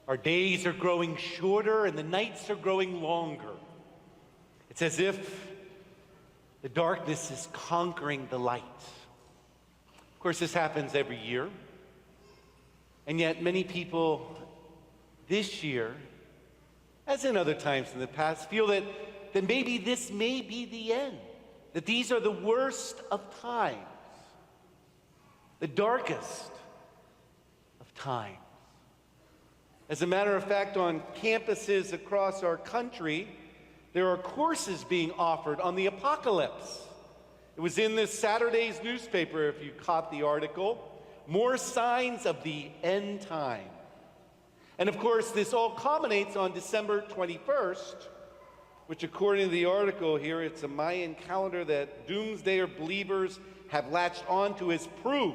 Our days are growing shorter and the nights are growing longer. It's as if the darkness is conquering the light. Of course, this happens every year. And yet many people this year, as in other times in the past, feel that maybe this may be the end, that these are the worst of times, the darkest of times. As a matter of fact, on campuses across our country, there are courses being offered on the apocalypse. It was in this Saturday's newspaper, if you caught the article, more signs of the end time. And of course, this all culminates on December 21st, which according to the article here, it's a Mayan calendar that doomsday believers have latched onto as proof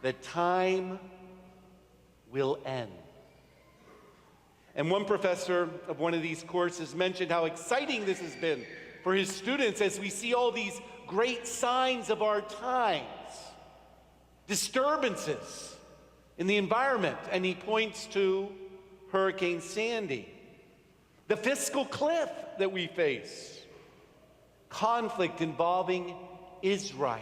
that time will end. And one professor of one of these courses mentioned how exciting this has been for his students as we see all these great signs of our times, disturbances in the environment. And he points to Hurricane Sandy, the fiscal cliff that we face, conflict involving Israel.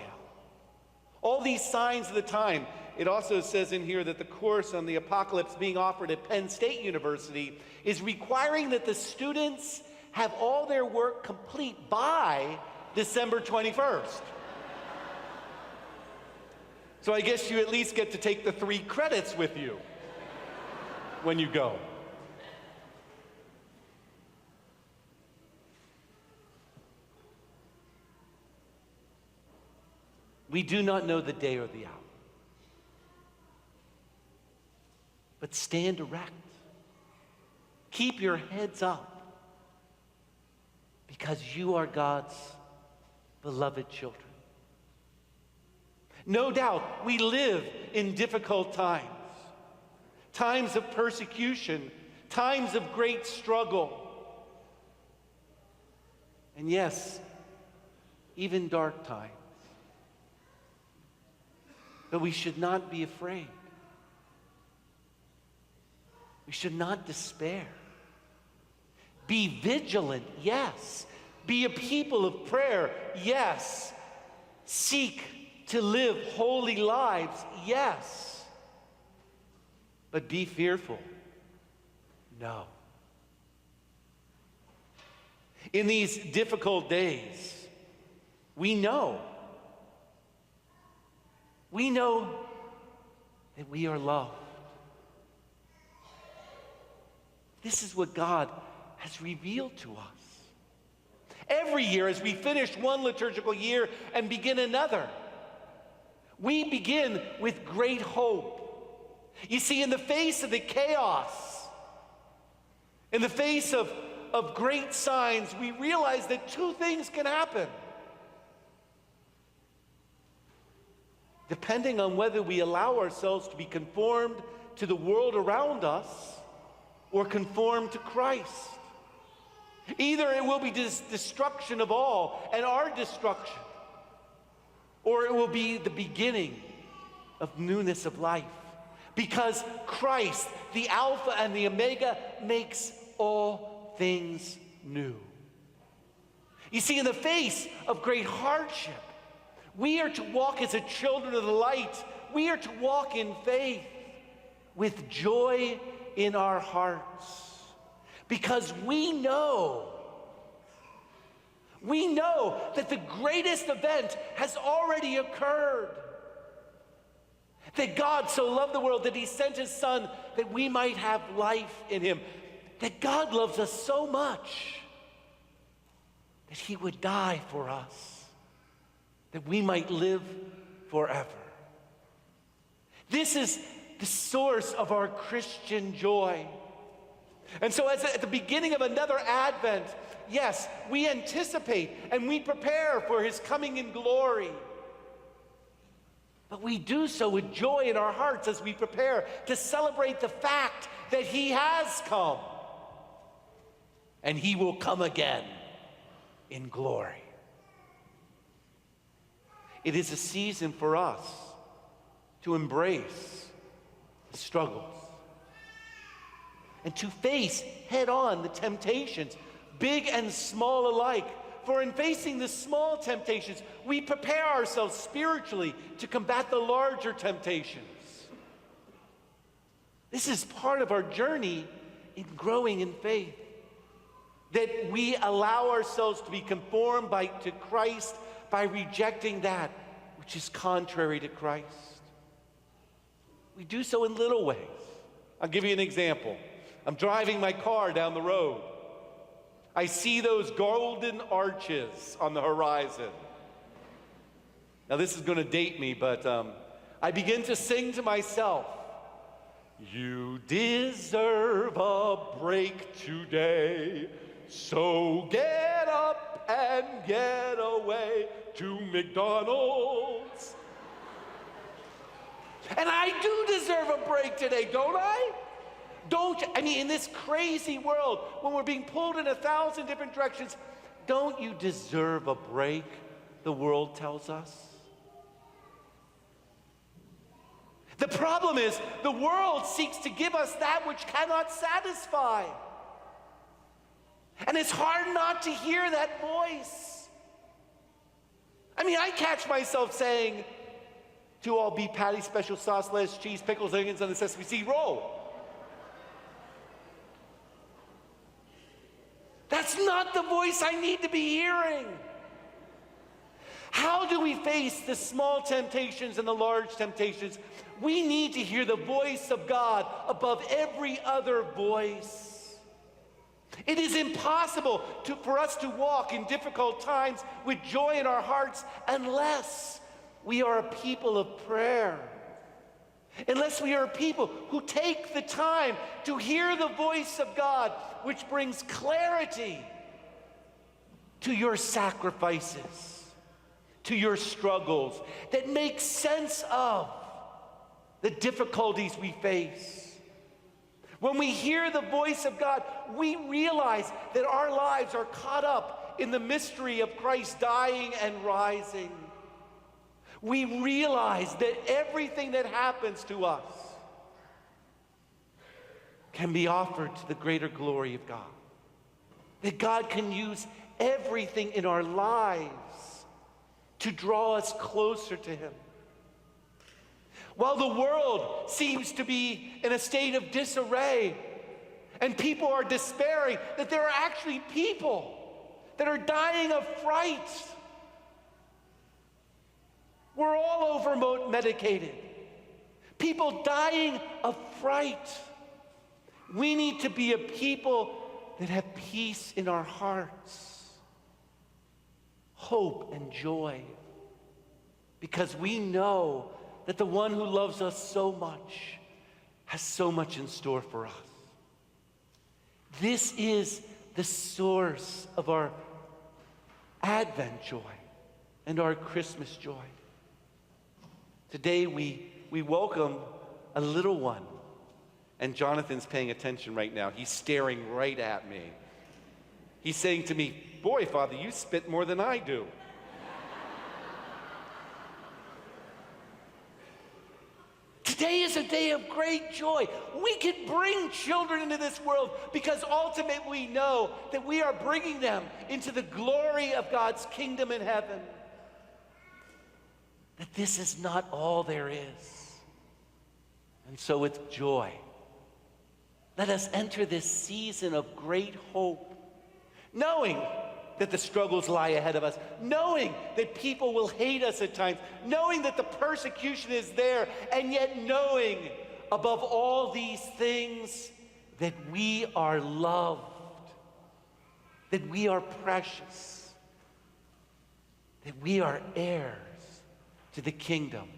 All these signs of the time. It also says in here that the course on the apocalypse being offered at Penn State University is requiring that the students have all their work complete by December 21st. So I guess you at least get to take the 3 credits with you when you go. We do not know the day or the hour. But stand erect. Keep your heads up, because you are God's beloved children. No doubt, we live in difficult times, times of persecution, times of great struggle, and yes, even dark times. But we should not be afraid. We should not despair. Be vigilant, yes. Be a people of prayer, yes. Seek to live holy lives, yes. But be fearful, no. In these difficult days, we know that we are loved. This is what God has revealed to us. Every year, as we finish one liturgical year and begin another, we begin with great hope. You see, in the face of the chaos, in the face of great signs, we realize that 2 things can happen. Depending on whether we allow ourselves to be conformed to the world around us or conform to Christ. Either it will be destruction of all and our destruction, or it will be the beginning of newness of life. Because Christ, the Alpha and the Omega, makes all things new. You see, in the face of great hardship, we are to walk as a children of the light. We are to walk in faith with joy in our hearts, because we know that the greatest event has already occurred. That God so loved the world that he sent his Son that we might have life in him. That God loves us so much that he would die for us, that we might live forever. This is the source of our Christian joy. And so at the beginning of another Advent, yes, we anticipate and we prepare for his coming in glory. But we do so with joy in our hearts as we prepare to celebrate the fact that he has come. And he will come again in glory. It is a season for us to embrace the struggles, and to face head on the temptations, big and small alike. For in facing the small temptations, we prepare ourselves spiritually to combat the larger temptations. This is part of our journey in growing in faith, that we allow ourselves to be conformed to Christ by rejecting that which is contrary to Christ. We do so in little ways. I'll give you an example. I'm driving my car down the road. I see those golden arches on the horizon. Now this is going to date me, but I begin to sing to myself, "You deserve a break today, so get up and get away to McDonald's." And I do deserve a break today, don't I? In this crazy world, when we're being pulled in 1,000 different directions, don't you deserve a break, the world tells us? The problem is, the world seeks to give us that which cannot satisfy. And it's hard not to hear that voice. I catch myself saying, "2 all beef patty, special sauce, lettuce, cheese, pickles, onions on the sesame seed roll." That's not the voice I need to be hearing. How do we face the small temptations and the large temptations? We need to hear the voice of God above every other voice. It is impossible for us to walk in difficult times with joy in our hearts unless we are a people of prayer. Unless we are a people who take the time to hear the voice of God, which brings clarity to your sacrifices, to your struggles, that makes sense of the difficulties we face. When we hear the voice of God, we realize that our lives are caught up in the mystery of Christ dying and rising. We realize that everything that happens to us can be offered to the greater glory of God. That God can use everything in our lives to draw us closer to Him. While the world seems to be in a state of disarray and people are despairing, that there are actually people that are dying of fright. We're all over-medicated. People dying of fright. We need to be a people that have peace in our hearts, hope and joy, because we know that the one who loves us so much has so much in store for us. This is the source of our Advent joy and our Christmas joy. Today we welcome a little one, and Jonathan's paying attention right now. He's staring right at me. He's saying to me, "Boy, Father, you spit more than I do." Today is a day of great joy. We can bring children into this world because ultimately we know that we are bringing them into the glory of God's kingdom in heaven. That this is not all there is. And so with joy, let us enter this season of great hope, knowing that the struggles lie ahead of us, knowing that people will hate us at times, knowing that the persecution is there, and yet knowing above all these things that we are loved, that we are precious, that we are heirs to the kingdom.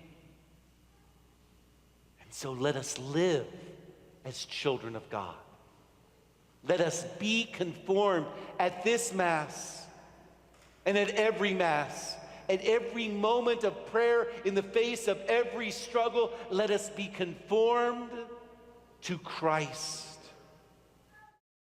And so let us live as children of God. Let us be conformed at this Mass and at every Mass, at every moment of prayer, in the face of every struggle. Let us be conformed to Christ.